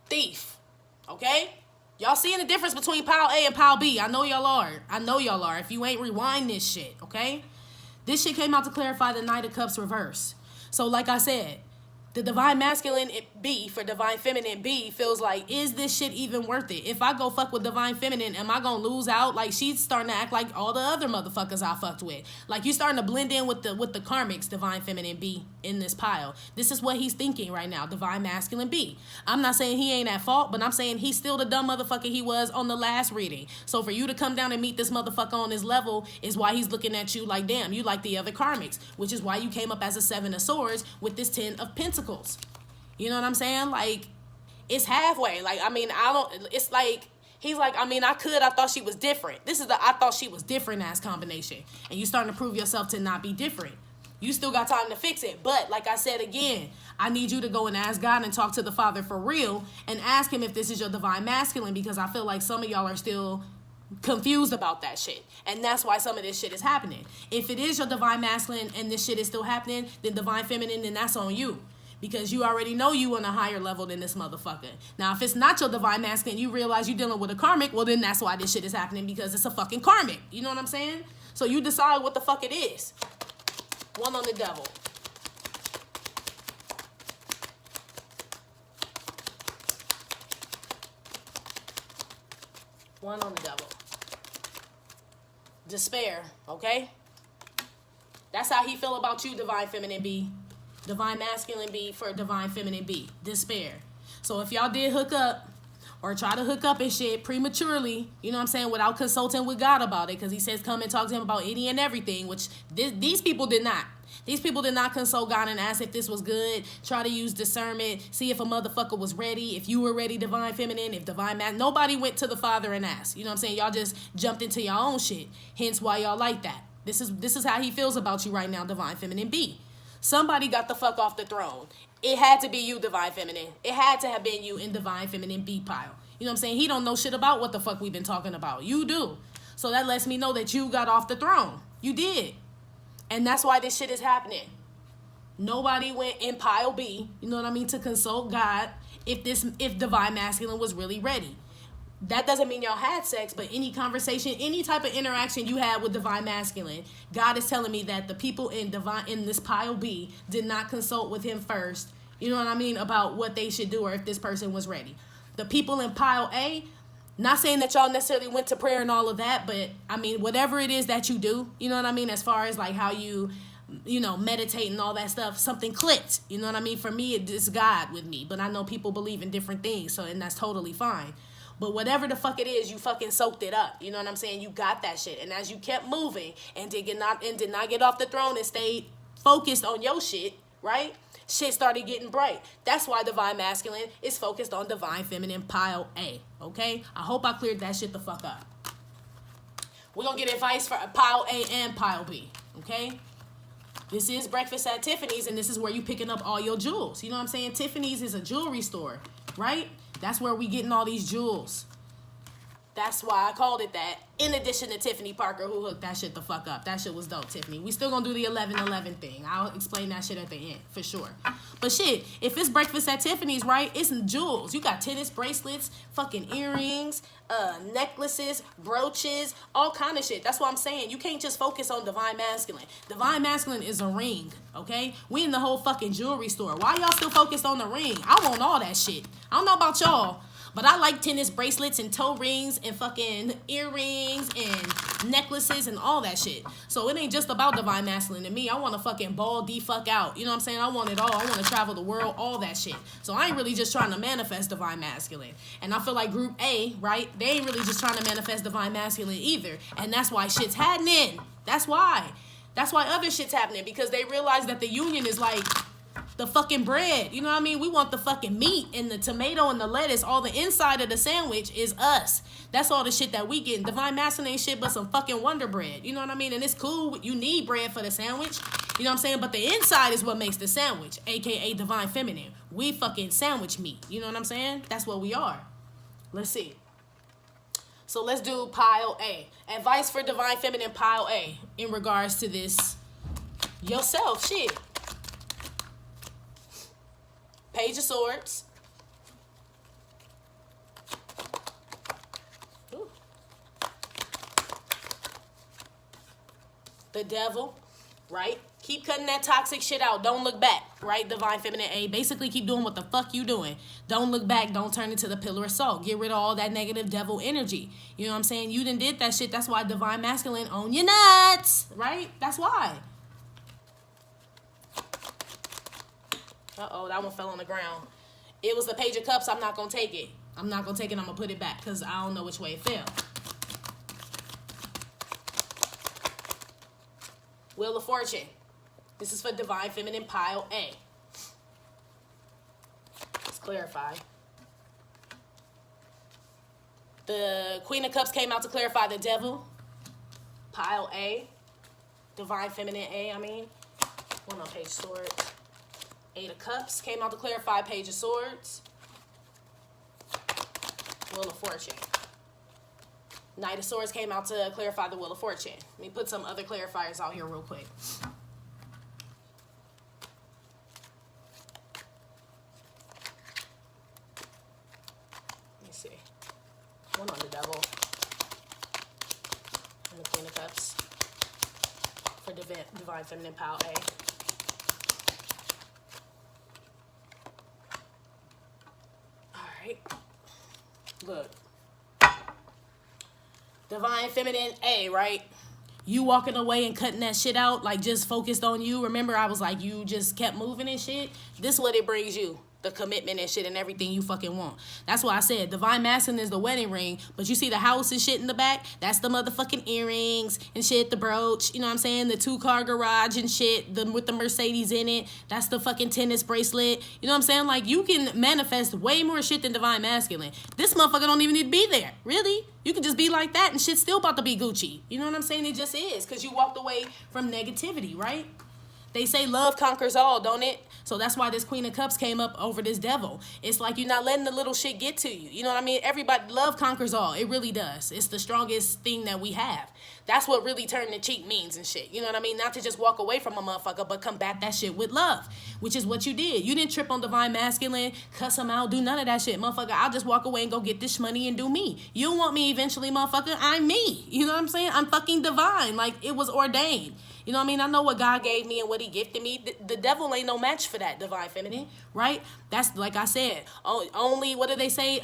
Thief. Okay? Y'all seeing the difference between pile A and pile B? I know y'all are. If you ain't, rewind this shit, okay? This shit came out to clarify the Knight of Cups reverse. So like I said, the divine masculine B for divine feminine B feels like, is this shit even worth it? If I go fuck with divine feminine, am I gonna lose out? Like, she's starting to act like all the other motherfuckers I fucked with. Like, you starting to blend in with the karmics, divine feminine B, in this pile. This is what he's thinking right now, divine masculine B. I'm not saying he ain't at fault, but I'm saying he's still the dumb motherfucker he was on the last reading. So for you to come down and meet this motherfucker on his level is why he's looking at you like, damn, you like the other karmics, which is why you came up as a 7 of Swords with this 10 of Pentacles. You know what I'm saying? Like, it's halfway. Like, I mean, it's like, he's like, I mean, I thought she was different. This is the I thought she was different ass combination. And you starting to prove yourself to not be different. You still got time to fix it. But like I said again, I need you to go and ask God and talk to the Father for real and ask him if this is your divine masculine, because I feel like some of y'all are still confused about that shit, and that's why some of this shit is happening. If it is your divine masculine and this shit is still happening, then divine feminine, then that's on you, because you already know you on a higher level than this motherfucker. Now, if it's not your divine masculine, you realize you're dealing with a karmic, well, then that's why this shit is happening, because it's a fucking karmic. You know what I'm saying? So you decide what the fuck it is. One on the devil. One on the devil. Despair, okay? That's how he feel about you, divine feminine B. Divine masculine B for divine feminine B. Despair. So if y'all did hook up or try to hook up and shit prematurely, you know what I'm saying, without consulting with God about it, because he says come and talk to him about any and everything, which these people did not. These people did not consult God and ask if this was good, try to use discernment, see if a motherfucker was ready, if you were ready, divine feminine, if divine man. Nobody went to the Father and asked. You know what I'm saying? Y'all just jumped into your own shit. Hence why y'all like that. This is how he feels about you right now, divine feminine B. Somebody got the fuck off the throne. It had to be you, divine feminine. It had to have been you in divine feminine B pile. You know what I'm saying? He don't know shit about what the fuck we've been talking about. You do. So that lets me know that you got off the throne. You did. And that's why this shit is happening. Nobody went in pile B, you know what I mean, to consult God if divine masculine was really ready. That doesn't mean y'all had sex, but any conversation, any type of interaction you had with divine masculine, God is telling me that the people in this pile B did not consult with him first, you know what I mean, about what they should do or if this person was ready. The people in pile A, not saying that y'all necessarily went to prayer and all of that, but I mean, whatever it is that you do, you know what I mean, as far as like how you know, meditate and all that stuff, something clicked, you know what I mean? For me, it's God with me, but I know people believe in different things, so, and that's totally fine. But whatever the fuck it is, you fucking soaked it up, you know what I'm saying? You got that shit, and as you kept moving and did not get off the throne and stayed focused on your shit, right? Shit started getting bright. That's why divine masculine is focused on divine feminine pile A, okay? I hope I cleared that shit the fuck up. We're gonna get advice for pile A and pile B, okay? This is Breakfast at Tiffany's, and this is where you picking up all your jewels. You know what I'm saying? Tiffany's is a jewelry store, right? That's where we getting all these jewels. That's why I called it that. In addition to Tiffany Parker, who hooked that shit the fuck up. That shit was dope, Tiffany. We still gonna do the 11-11 thing. I'll explain that shit at the end, for sure. But shit, if it's Breakfast at Tiffany's, right, it's jewels. You got tennis bracelets, fucking earrings, necklaces, brooches, all kind of shit. That's what I'm saying. You can't just focus on divine masculine. Divine masculine is a ring, okay? We in the whole fucking jewelry store. Why y'all still focused on the ring? I want all that shit. I don't know about y'all, but I like tennis bracelets and toe rings and fucking earrings and necklaces and all that shit. So it ain't just about divine masculine to me. I want to fucking ball the fuck out. You know what I'm saying? I want it all. I want to travel the world, all that shit. So I ain't really just trying to manifest divine masculine. And I feel like group A, right? They ain't really just trying to manifest divine masculine either. And that's why shit's happening. That's why. That's why other shit's happening. Because they realize that the union is like, the fucking bread. You know what I mean? We want the fucking meat and the tomato and the lettuce. All the inside of the sandwich is us. That's all the shit that we get. Divine Masculine ain't shit but some fucking Wonder Bread. You know what I mean? And it's cool. You need bread for the sandwich. You know what I'm saying? But the inside is what makes the sandwich, aka Divine Feminine. We fucking sandwich meat. You know what I'm saying? That's what we are. Let's see. So let's do pile A. Advice for Divine Feminine pile A in regards to this yourself shit. Page of Swords. Ooh. The Devil, right? Keep cutting that toxic shit out. Don't look back, right? Divine Feminine A. Basically, keep doing what the fuck you doing. Don't look back. Don't turn into the pillar of salt. Get rid of all that negative devil energy. You know what I'm saying? You done did that shit. That's why Divine Masculine own your nuts, right? That's why. Uh-oh, that one fell on the ground. It was the Page of Cups. I'm not going to take it. I'm not going to take it. I'm going to put it back because I don't know which way it fell. Wheel of Fortune. This is for Divine Feminine pile A. Let's clarify. The Queen of Cups came out to clarify the Devil. Pile A. Divine Feminine A, I mean. One on Page of Swords. Eight of Cups came out to clarify Page of Swords. Wheel of Fortune. Knight of Swords came out to clarify the Wheel of Fortune. Let me put some other clarifiers out here real quick. Let me see. One on the Devil. And the Queen of Cups. For Divine Feminine pile A. Look. Divine Feminine A, right? You walking away and cutting that shit out, like just focused on you. Remember, I was like, you just kept moving and shit. This is what it brings you. The commitment and shit and everything you fucking want. That's why I said Divine Masculine is the wedding ring, but you see the house and shit in the back? That's the motherfucking earrings and shit, the brooch, you know what I'm saying? The 2-car garage and shit, with the Mercedes in it. That's the fucking tennis bracelet. You know what I'm saying? Like, you can manifest way more shit than Divine Masculine. This motherfucker don't even need to be there. Really? You can just be like that and shit's still about to be Gucci. You know what I'm saying? It just is, because you walked away from negativity, right? They say love conquers all, don't it? So that's why this Queen of Cups came up over this Devil. It's like you're not letting the little shit get to you. You know what I mean? Everybody, love conquers all. It really does. It's the strongest thing that we have. That's what really turn the cheek means and shit. You know what I mean? Not to just walk away from a motherfucker, but combat that shit with love, which is what you did. You didn't trip on Divine Masculine, cuss him out, do none of that shit. Motherfucker, I'll just walk away and go get this money and do me. You don't want me eventually, motherfucker. I'm me. You know what I'm saying? I'm fucking divine. Like, it was ordained. You know what I mean? I know what God gave me and what he gifted me. The devil ain't no match for that, Divine Feminine, right? That's, like I said, only, what do they say?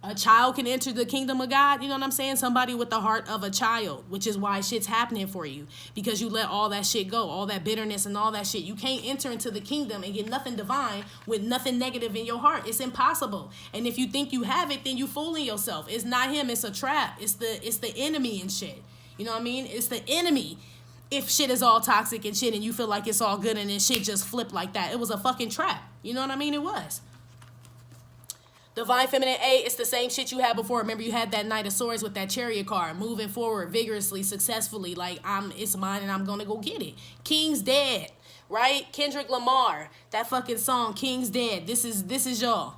A child can enter the kingdom of God. You know what I'm saying? Somebody with the heart of a child, which is why shit's happening for you. Because you let all that shit go, all that bitterness and all that shit. You can't enter into the kingdom and get nothing divine with nothing negative in your heart. It's impossible. And if you think you have it, then you fooling yourself. It's not him. It's a trap. It's the enemy and shit. You know what I mean? It's the enemy. If shit is all toxic and shit and you feel like it's all good and then shit just flipped like that. It was a fucking trap. You know what I mean? It was. Divine Feminine A, it's the same shit you had before. Remember, you had that Knight of Swords with that Chariot card, moving forward vigorously, successfully, like it's mine and I'm gonna go get it. King's Dead, right? Kendrick Lamar, that fucking song, King's Dead. This is y'all.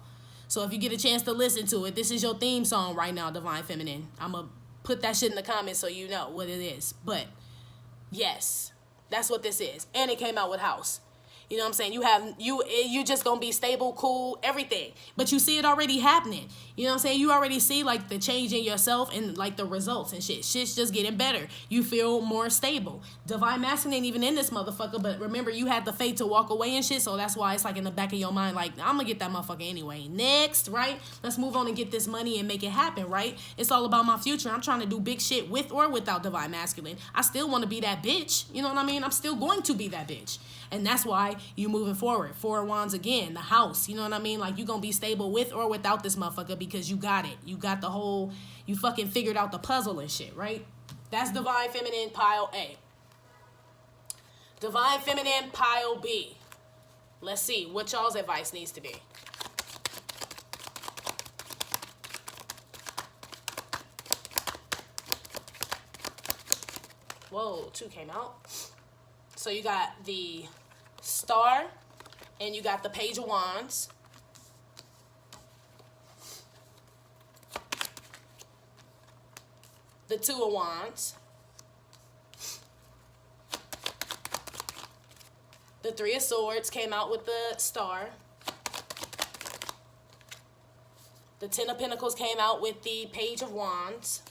So if you get a chance to listen to it, this is your theme song right now, Divine Feminine. I'm gonna put that shit in the comments so you know what it is. But yes, that's what this is. And it came out with House. You know what I'm saying? You just gonna be stable, cool, everything. But you see it already happening. You know what I'm saying? You already see like the change in yourself and like the results and shit. Shit's just getting better. You feel more stable. Divine Masculine ain't even in this motherfucker, but remember you had the faith to walk away and shit, so that's why it's like in the back of your mind, like, I'm gonna get that motherfucker anyway. Next, right? Let's move on and get this money and make it happen, right? It's all about my future. I'm trying to do big shit with or without Divine Masculine. I still want to be that bitch. You know what I mean? I'm still going to be that bitch. And that's why you moving forward. 4 of Wands again, the House. You know what I mean? Like, you gonna be stable with or without this motherfucker because you got it. You got the whole, you fucking figured out the puzzle and shit, right? That's Divine Feminine pile A. Divine Feminine pile B. Let's see what y'all's advice needs to be. Whoa, 2 came out. So you got the Star and you got the Page of Wands. The 2 of Wands. The 3 of Swords came out with the Star. The 10 of Pentacles came out with the Page of Wands.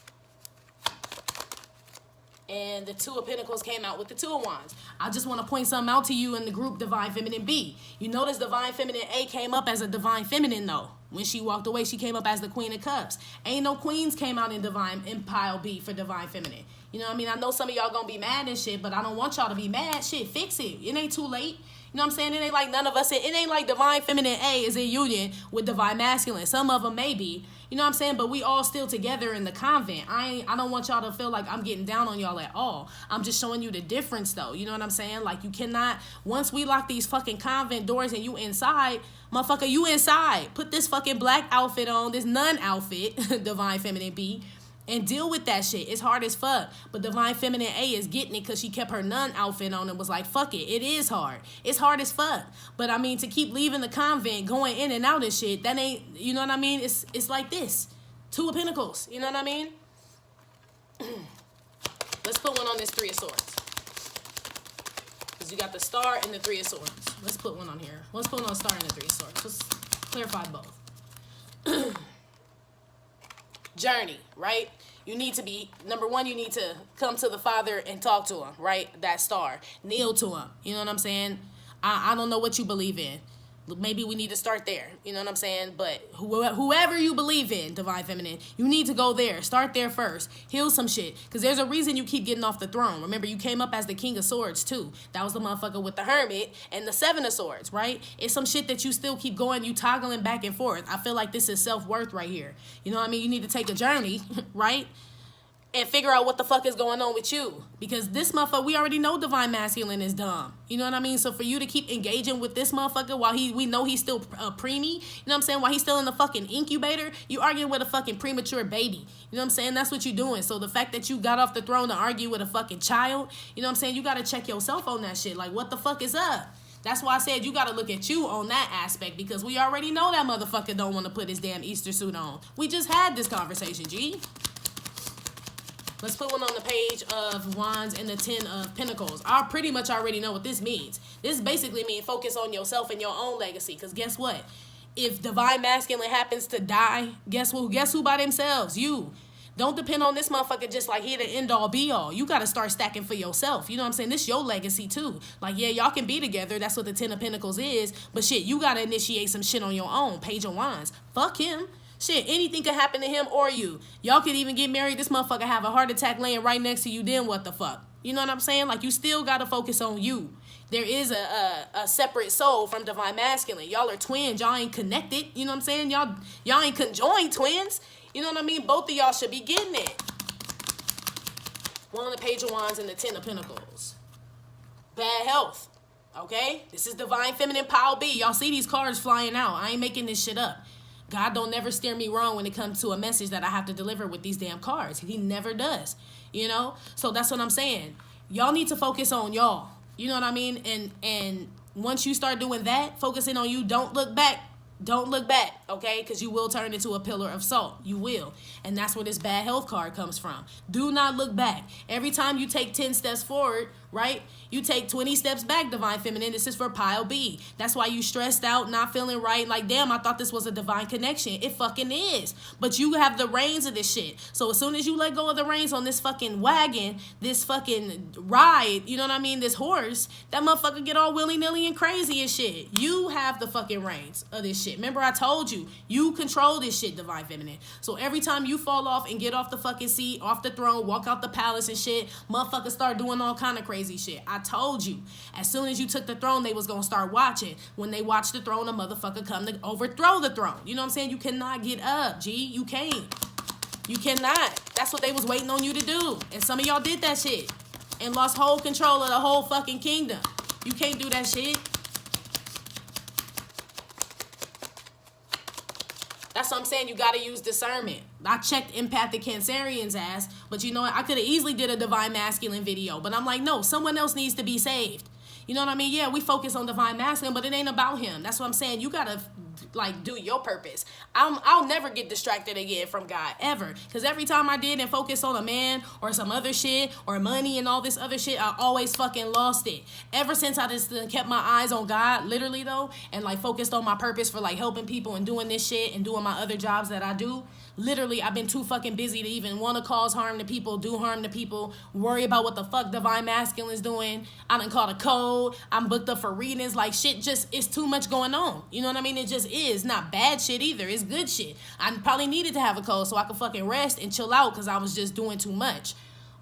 And the 2 of Pentacles came out with the 2 of Wands. I just want to point something out to you in the group Divine Feminine B. You notice Divine Feminine A came up as a Divine Feminine, though. When she walked away, she came up as the Queen of Cups. Ain't no queens came out in pile B for Divine Feminine. You know what I mean? I know some of y'all gonna be mad and shit, but I don't want y'all to be mad. Shit, fix it. It ain't too late. You know what I'm saying? It ain't like none of us, it ain't like Divine Feminine A is in union with Divine Masculine. Some of them maybe, you know what I'm saying? But we all still together in the convent. I don't want y'all to feel like I'm getting down on y'all at all. I'm just showing you the difference though. You know what I'm saying? Like you cannot, once we lock these fucking convent doors and you inside, motherfucker, you inside. Put this fucking black outfit on, this nun outfit, Divine Feminine B, and deal with that shit. It's hard as fuck. But Divine Feminine A is getting it because she kept her nun outfit on and was like, fuck it. It is hard. It's hard as fuck. But I mean, to keep leaving the convent, going in and out and shit, that ain't, you know what I mean? It's like this. 2 of Pentacles. You know what I mean? Let's put one on this 3 of Swords. Because you got the Star and the 3 of Swords. Let's put one on here. Let's put one on the Star and the 3 of Swords. Let's clarify both. Journey, right? You need to be, number one, you need to come to the Father and talk to him, right? That Star. Kneel to him. You know what I'm saying? I don't know what you believe in. Maybe we need to start there. You know what I'm saying? But whoever you believe in, Divine Feminine, you need to go there. Start there first. Heal some shit. Because there's a reason you keep getting off the throne. Remember, you came up as the King of Swords, too. That was the motherfucker with the Hermit and the 7 of Swords, right? It's some shit that you still keep going. You toggling back and forth. I feel like this is self-worth right here. You know what I mean? You need to take a journey, right? And figure out what the fuck is going on with you. Because this motherfucker, we already know Divine Masculine is dumb. You know what I mean? So for you to keep engaging with this motherfucker while we know he's still preemie, you know what I'm saying? While he's still in the fucking incubator, you arguing with a fucking premature baby. You know what I'm saying? That's what you're doing. So the fact that you got off the throne to argue with a fucking child, you know what I'm saying? You got to check yourself on that shit. Like, what the fuck is up? That's why I said you got to look at you on that aspect, because we already know that motherfucker don't want to put his damn Easter suit on. We just had this conversation, G. Let's put one on the Page of Wands and the 10 of Pentacles. I pretty much already know what this means. This basically means focus on yourself and your own legacy. Because guess what? If Divine Masculine happens to die, guess who? Guess who by themselves? You. Don't depend on this motherfucker just like he the end all be all. You got to start stacking for yourself. You know what I'm saying? This your legacy too. Like, yeah, y'all can be together. That's what the 10 of Pentacles is. But shit, you got to initiate some shit on your own. Page of Wands. Fuck him. Shit, anything could happen to him or you. Y'all could even get married. This motherfucker have a heart attack laying right next to you. Then what the fuck? You know what I'm saying? Like, you still got to focus on you. There is a separate soul from Divine Masculine. Y'all are twins. Y'all ain't connected. You know what I'm saying? Y'all ain't conjoined twins. You know what I mean? Both of y'all should be getting it. One on the Page of Wands and the 10 of Pentacles. Bad health. Okay? This is Divine Feminine Pile B. Y'all see these cards flying out. I ain't making this shit up. God don't never steer me wrong when it comes to a message that I have to deliver with these damn cards. He never does, you know? So that's what I'm saying. Y'all need to focus on y'all. You know what I mean? And once you start doing that, focusing on you, don't look back. Don't look back, okay? Because you will turn into a pillar of salt. You will. And that's where this bad health card comes from. Do not look back. Every time you take 10 steps forward, right, you take 20 steps back, Divine Feminine. This is for pile B. That's why you stressed out, not feeling right. Like, damn, I thought this was a divine connection. It fucking is. But you have the reins of this shit. So as soon as you let go of the reins on this fucking wagon, this fucking ride, you know what I mean, this horse, that motherfucker get all willy-nilly and crazy and shit. You have the fucking reins of this shit. Remember, I told you, you control this shit, Divine Feminine. So every time you fall off and get off the fucking seat, off the throne, walk out the palace and shit, motherfuckers start doing all kind of crazy shit. I told you. As soon as you took the throne, they was going to start watching. When they watch the throne, a motherfucker come to overthrow the throne. You know what I'm saying? You cannot get up, G. You can't. You cannot. That's what they was waiting on you to do. And some of y'all did that shit and lost whole control of the whole fucking kingdom. You can't do that shit. That's what I'm saying. You got to use discernment. I checked empathic Cancerian's ass, but you know what? I could have easily did a divine masculine video, but I'm like, no, someone else needs to be saved. You know what I mean? Yeah, we focus on divine masculine, but it ain't about him. That's what I'm saying. You gotta like do your purpose. I'll never get distracted again from God ever, because every time I did and focused on a man or some other shit or money and all this other shit, I always fucking lost it. Ever since I just kept my eyes on God, literally though, and like focused on my purpose for like helping people and doing this shit and doing my other jobs that I do. Literally, I've been too fucking busy to even want to cause harm to people, do harm to people, worry about what the fuck divine masculine's doing. I done called a code. I'm booked up for readings. Like, shit just, it's too much going on. You know what I mean? It just is. Not bad shit either. It's good shit. I probably needed to have a code so I could fucking rest and chill out because I was just doing too much.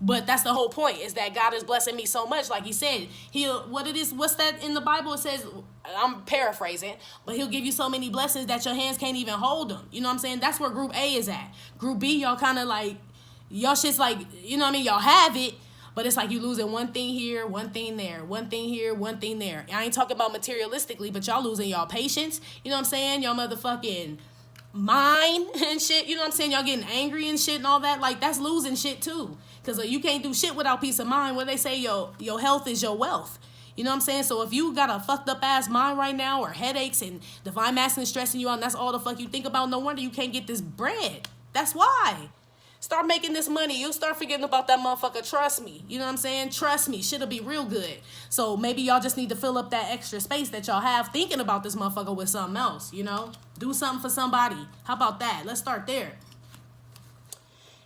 But that's the whole point, is that God is blessing me so much. Like he said, what's that in the Bible? It says, I'm paraphrasing, but he'll give you so many blessings that your hands can't even hold them. You know what I'm saying? That's where group A is at. Group B, y'all kind of like, y'all shit's like, you know what I mean? Y'all have it, but it's like you losing one thing here, one thing there, one thing here, one thing there. I ain't talking about materialistically, but y'all losing y'all patience. You know what I'm saying? Y'all motherfucking mind and shit. You know what I'm saying? Y'all getting angry and shit and all that. Like, that's losing shit too. Because you can't do shit without peace of mind. What they say, your health is your wealth. You know what I'm saying? So if you got a fucked up ass mind right now, or headaches and divine masculine stressing you out, and that's all the fuck you think about, no wonder you can't get this bread. That's why. Start making this money. You'll start forgetting about that motherfucker. Trust me. You know what I'm saying? Trust me. Shit'll be real good. So maybe y'all just need to fill up that extra space that y'all have thinking about this motherfucker with something else, you know? Do something for somebody. How about that? Let's start there.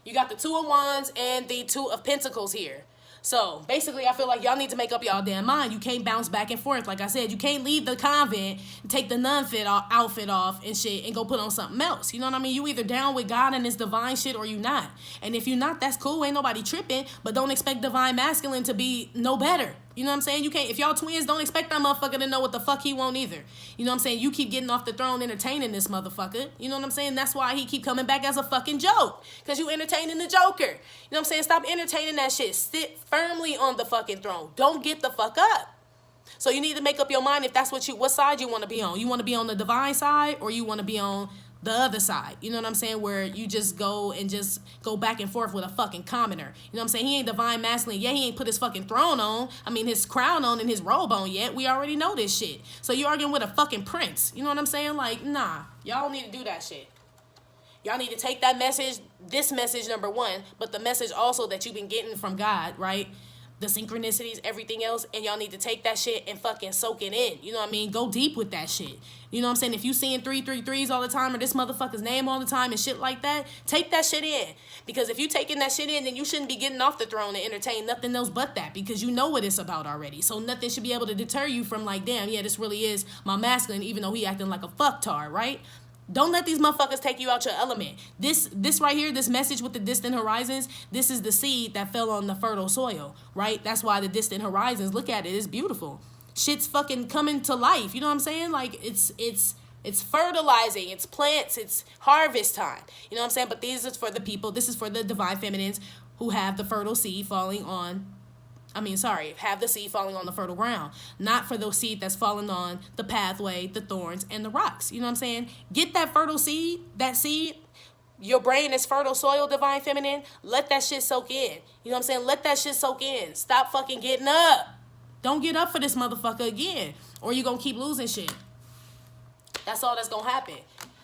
You got the 2 of Wands and the 2 of Pentacles here. So basically, I feel like y'all need to make up y'all damn mind. You can't bounce back and forth. Like I said, you can't leave the convent and take the nun outfit off and shit and go put on something else. You know what I mean? You either down with God and this divine shit or you not. And if you're not, that's cool. Ain't nobody tripping. But don't expect divine masculine to be no better. You know what I'm saying? You can't, if y'all twins, don't expect that motherfucker to know what the fuck he want either. You know what I'm saying? You keep getting off the throne entertaining this motherfucker. You know what I'm saying? That's why he keep coming back as a fucking joke. Because you entertaining the joker. You know what I'm saying? Stop entertaining that shit. Sit firmly on the fucking throne. Don't get the fuck up. So you need to make up your mind if that's what side you want to be on. You want to be on the divine side, or you want to be on the other side. You know what I'm saying? Where you just go back and forth with a fucking commoner. You know what I'm saying? He ain't divine masculine. Yeah, he ain't put his fucking throne on. I mean, his crown on and his robe on yet. We already know this shit. So you arguing with a fucking prince. You know what I'm saying? Like, nah. Y'all don't need to do that shit. Y'all need to take that message, this message number 1, but the message also that you've been getting from God, right? The synchronicities, everything else, and y'all need to take that shit and fucking soak it in. You know what I mean? Go deep with that shit. You know what I'm saying? If you seeing 333s all the time, or this motherfucker's name all the time and shit like that, take that shit in. Because if you taking that shit in, then you shouldn't be getting off the throne and entertain nothing else but that, because you know what it's about already. So nothing should be able to deter you from like, damn, yeah, this really is my masculine, even though he acting like a fucktard, right? Don't let these motherfuckers take you out your element. This right here, this message with the distant horizons, this is the seed that fell on the fertile soil, right? That's why the distant horizons, look at it, it's beautiful. Shit's fucking coming to life, you know what I'm saying? Like, it's fertilizing, it's plants, it's harvest time. You know what I'm saying? But these is for the people, this is for the divine feminines who have the fertile seed falling on, have the seed falling on the fertile ground. Not for those seed that's falling on the pathway, the thorns, and the rocks. You know what I'm saying? Get that fertile seed, that seed. Your brain is fertile soil, divine feminine. Let that shit soak in. You know what I'm saying? Let that shit soak in. Stop fucking getting up. Don't get up for this motherfucker again, or you're going to keep losing shit. That's all that's going to happen.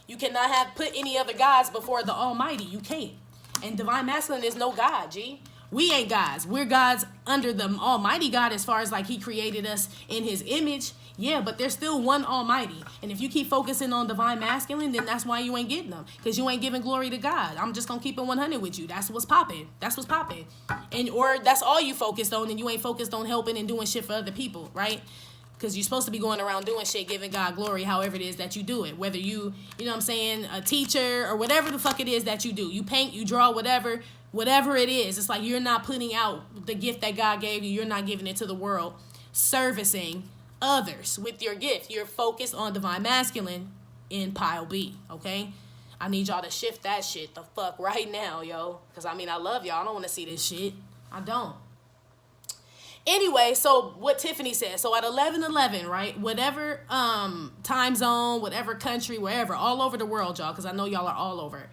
You cannot have put any other gods before the Almighty. You can't. And divine masculine is no God, G. We ain't gods. We're gods under the Almighty God, as far as like he created us in his image. Yeah, but there's still one Almighty. And if you keep focusing on divine masculine, then that's why you ain't getting them. Because you ain't giving glory to God. I'm just going to keep it 100 with you. That's what's popping. That's what's popping. Or that's all you focused on, and you ain't focused on helping and doing shit for other people, right? Because you're supposed to be going around doing shit, giving God glory, however it is that you do it. Whether you know what I'm saying, a teacher, or whatever the fuck it is that you do. You paint, you draw, whatever it is. It's like you're not putting out the gift that God gave you. You're not giving it to the world. Servicing others with your gift. You're focused on divine masculine in pile B, okay? I need y'all to shift that shit the fuck right now, yo. Because, I love y'all. I don't want to see this shit. I don't. Anyway, so what Tiffany said. So at 11:11, right? Whatever time zone, whatever country, wherever, all over the world, y'all, because I know y'all are all over.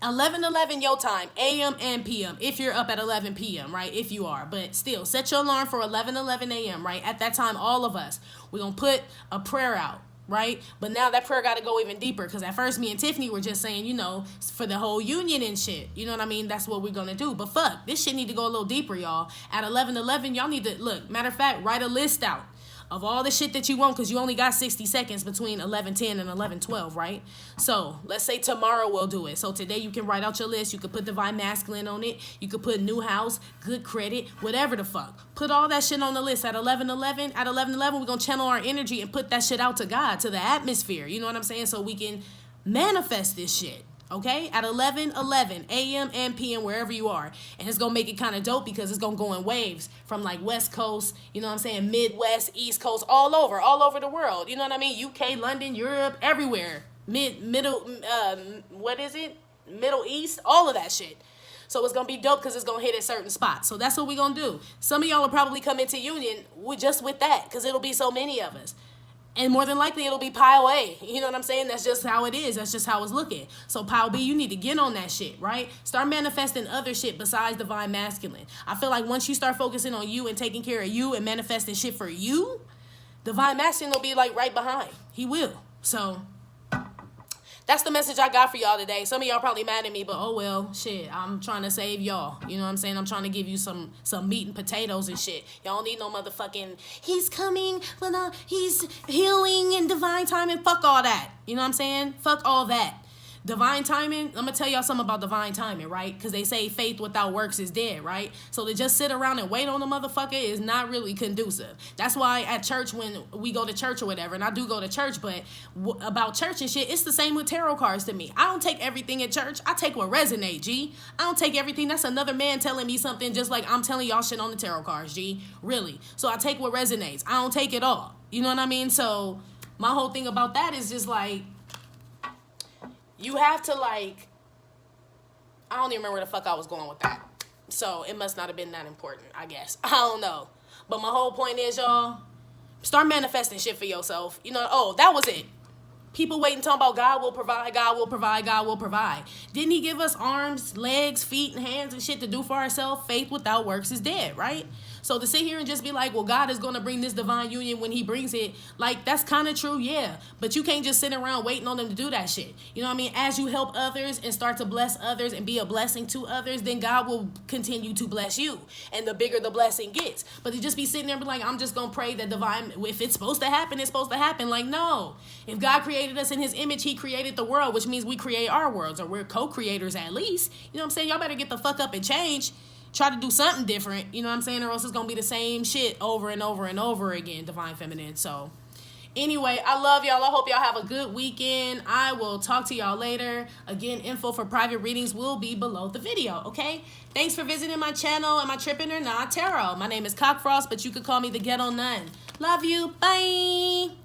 11:11 your time, a.m. and p.m. if you're up at 11 p.m., right? If you are. But still, set your alarm for 11:11 a.m., right? At that time, all of us, we're going to put a prayer out, right? But now that prayer got to go even deeper, because at first me and Tiffany were just saying, you know, for the whole union and shit. You know what I mean? That's what we're going to do. But fuck, this shit need to go a little deeper, y'all. At 11:11, y'all need to, look, matter of fact, write a list out of all the shit that you want, because you only got 60 seconds between 11:10 and 11:12, right? So let's say tomorrow we'll do it. So today you can write out your list. You could put divine masculine on it. You could put new house, good credit, whatever the fuck. Put all that shit on the list at 11:11. At 11:11, we're going to channel our energy and put that shit out to God, to the atmosphere. You know what I'm saying? So we can manifest this shit. Okay, at 11:11 a.m. and p.m. wherever you are. And it's going to make it kind of dope because it's going to go in waves from like West Coast, you know what I'm saying, Midwest, East Coast, all over the world. You know what I mean? UK, London, Europe, everywhere. Middle East, all of that shit. So it's going to be dope because it's going to hit at certain spots. So that's what we're going to do. Some of y'all will probably come into union just with that because it'll be so many of us. And more than likely, it'll be pile A. You know what I'm saying? That's just how it is. That's just how it's looking. So pile B, you need to get on that shit, right? Start manifesting other shit besides divine masculine. I feel like once you start focusing on you and taking care of you and manifesting shit for you, divine masculine will be like right behind. He will. So that's the message I got for y'all today. Some of y'all probably mad at me, but oh well, shit. I'm trying to save y'all. You know what I'm saying? I'm trying to give you some meat and potatoes and shit. Y'all don't need no motherfucking, he's coming, but he's healing and divine timing. Fuck all that. You know what I'm saying? Fuck all that. Divine timing, I'm going to tell y'all something about divine timing, right? Because they say faith without works is dead, right? So to just sit around and wait on a motherfucker is not really conducive. That's why at church, when we go to church or whatever, and I do go to church, but about church and shit, it's the same with tarot cards to me. I don't take everything at church. I take what resonates, G. I don't take everything. That's another man telling me something just like I'm telling y'all shit on the tarot cards, G. Really. So I take what resonates. I don't take it all. You know what I mean? So my whole thing about that is just like, you have to like, I don't even remember where the fuck I was going with that. So it must not have been that important, I guess. I don't know. But my whole point is, y'all, start manifesting shit for yourself. You know, oh, that was it. People waiting talking about God will provide, God will provide, God will provide. Didn't he give us arms, legs, feet, and hands and shit to do for ourselves? Faith without works is dead, right? So to sit here and just be like, well, God is going to bring this divine union when he brings it, like, that's kind of true, yeah. But you can't just sit around waiting on them to do that shit. You know what I mean? As you help others and start to bless others and be a blessing to others, then God will continue to bless you. And the bigger the blessing gets. But to just be sitting there and be like, I'm just going to pray that divine, if it's supposed to happen, it's supposed to happen. Like, no. If God created us in his image, he created the world, which means we create our worlds, or we're co-creators at least. You know what I'm saying? Y'all better get the fuck up and change. Try to do something different, you know what I'm saying? Or else it's going to be the same shit over and over and over again, divine feminine. So anyway, I love y'all. I hope y'all have a good weekend. I will talk to y'all later. Again, info for private readings will be below the video, okay? Thanks for visiting my channel and my Trippin' or Not Tarot. My name is Cockfrost, but you could call me the Ghetto Nun. Love you. Bye.